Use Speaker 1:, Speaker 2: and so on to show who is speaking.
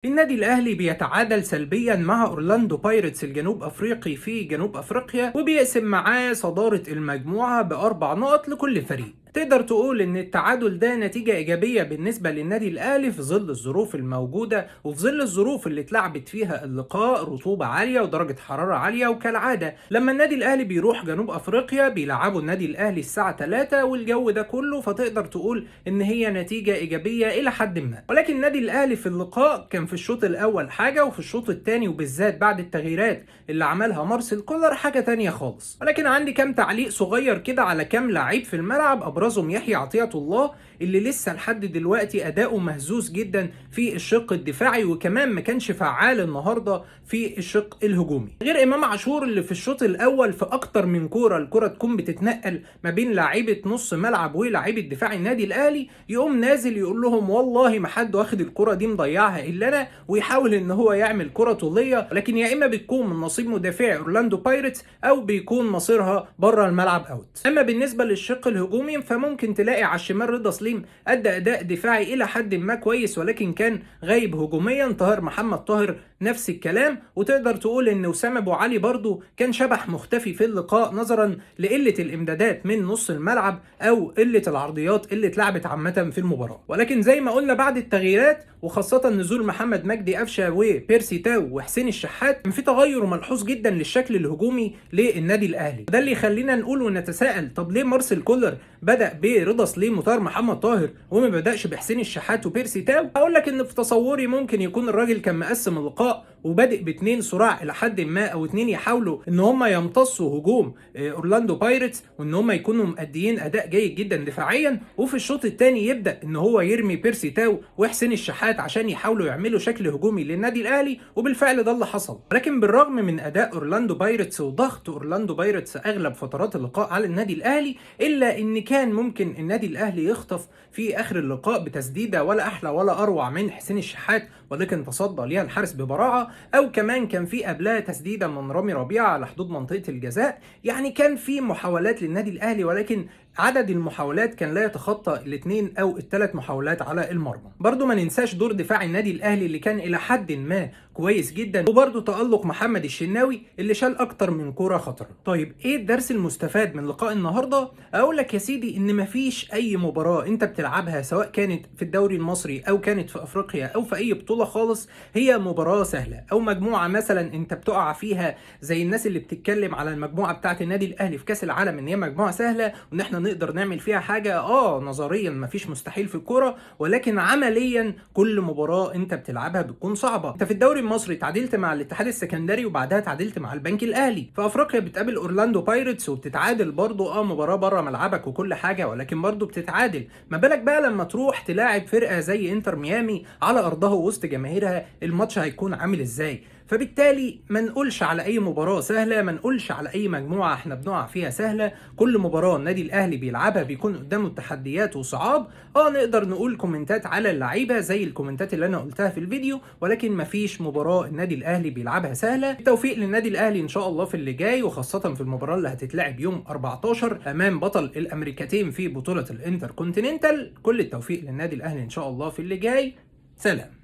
Speaker 1: النادي الأهلي بيتعادل سلبيا مع أورلاندو بايرتس الجنوب أفريقي في جنوب أفريقيا، وبيقسم معاه صدارة المجموعة بأربع نقط لكل فريق. تقدر تقول إن التعادل ده نتيجة إيجابية بالنسبة للنادي الأهلي في ظل الظروف الموجودة وفي ظل الظروف اللي اتلعبت فيها اللقاء، رطوبة عالية ودرجة حرارة عالية. وكالعادة لما النادي الأهلي بيروح جنوب أفريقيا بيلعبوا النادي الأهلي الساعة 3 والجو ده كله، فتقدر تقول إن هي نتيجة إيجابية إلى حد ما. ولكن النادي الأهلي في اللقاء كان في الشوط الأول حاجة، وفي الشوط الثاني وبالذات بعد التغييرات اللي عملها مارسيل كولر حاجة تانية خالص. ولكن عندي كام تعليق صغير كده على كام لعيب في الملعب، أبرزهم يحيى عطية الله اللي لسه لحد دلوقتي أداؤه مهزوز جدا في الشق الدفاعي، وكمان ما كانش فعال النهارده في الشق الهجومي. غير إمام عاشور اللي في الشوط الأول في أكتر من كورة الكرة تكون بتتنقل ما بين لاعيبة نص ملعب ولاعيبة دفاع النادي الأهلي، يقوم نازل يقول لهم والله ما حد واخد الكرة دي مضيعها إلا أنا، ويحاول إن هو يعمل كرة طولية، لكن يا إما بتكون من نصيب مدافعي أورلاندو بايرتس أو بيكون مصيرها بره الملعب أوت. أما بالنسبة للشق الهجومي فممكن تلاقي على الشمال رضا سليم أدى أداء دفاعي إلى حد ما كويس، ولكن كان غايب هجوميا. طاهر محمد طاهر نفس الكلام، وتقدر تقول ان وسام ابو علي برضو كان شبح مختفي في اللقاء نظرا لقله الامدادات من نص الملعب او قله العرضيات اللي اتلعبت عامه في المباراه. ولكن زي ما قلنا بعد التغييرات وخاصه نزول محمد مجدي قفشه وبيرسي تاو وحسين الشحات كان في تغير ملحوظ جدا للشكل الهجومي للنادي الاهلي. ده اللي يخلينا نقول ونتساءل، طب ليه مارسيل كولر بدا برضا سليم وطاهر محمد طاهر وما بداش بحسين الشحات وبيرسي تاو؟ هقول لك ان في تصوري ممكن يكون الراجل كان مقسم اللقاء وبادئ باتنين صراع الى حد ما، او اتنين يحاولوا ان هم يمتصوا هجوم اورلاندو بايرتس وان هم يكونوا مؤديين اداء جيد جدا دفاعيا، وفي الشوط الثاني يبدا ان هو يرمي بيرسي تاو وحسين الشحات عشان يحاولوا يعملوا شكل هجومي للنادي الاهلي، وبالفعل ده اللي حصل. ولكن بالرغم من اداء اورلاندو بايرتس وضغط اورلاندو بايرتس اغلب فترات اللقاء على النادي الاهلي، الا ان كان ممكن النادي الاهلي يخطف في اخر اللقاء بتسديده ولا احلى ولا اروع من حسين الشحات، ولكن تصدى ليها الحارس ببراعه، او كمان كان في قبلها تسديده من رامي ربيعه على حدود منطقه الجزاء. يعني كان في محاولات للنادي الاهلي، ولكن عدد المحاولات كان لا يتخطى الاثنين او الثلاث محاولات على المرمى. برضو ما ننساش دور دفاع النادي الاهلي اللي كان الى حد ما كويس جدا، وبرضو تألق محمد الشناوي اللي شال اكتر من كوره خطر. طيب ايه الدرس المستفاد من لقاء النهارده؟ اقول لك يا سيدي ان مفيش اي مباراه انت بتلعبها سواء كانت في الدوري المصري او كانت في افريقيا او في اي بطوله خالص هي مباراه سهله، او مجموعه مثلا انت بتقع فيها زي الناس اللي بتتكلم على المجموعه بتاعه النادي الاهلي في كاس العالم ان هي مجموعه سهله وان احنا نقدر نعمل فيها حاجه. نظريا مفيش مستحيل في الكوره، ولكن عمليا كل مباراه انت بتلعبها بتكون صعبه. انت في الدوري المصري تعادلت مع الاتحاد السكندري وبعدها تعادلت مع البنك الاهلي، في افريقيا بتقابل اورلاندو بايرتس وبتتعادل برضو مباراه بره ملعبك وكل حاجه، ولكن برضو بتتعادل. ما بالك بقى لما تروح تلاعب فرقه زي انتر ميامي على ارضها وسط جماهيرها، الماتش هيكون عامل ازاي؟ فبالتالي ما نقولش على اي مباراه سهله، ما نقولش على اي مجموعه احنا بنقع فيها سهله. كل مباراه النادي الاهلي بيلعبها بيكون قدامه تحديات وصعاب. نقدر نقول كومنتات على اللعيبه زي الكومنتات اللي انا قلتها في الفيديو، ولكن ما فيش مباراه النادي الاهلي بيلعبها سهله. التوفيق للنادي الاهلي ان شاء الله في اللي جاي، وخاصه في المباراه اللي هتتلعب يوم 14 امام بطل الامريكتين في بطوله الانتر كونتيننتال. كل التوفيق للنادي الاهلي ان شاء الله في اللي جاي. سلام.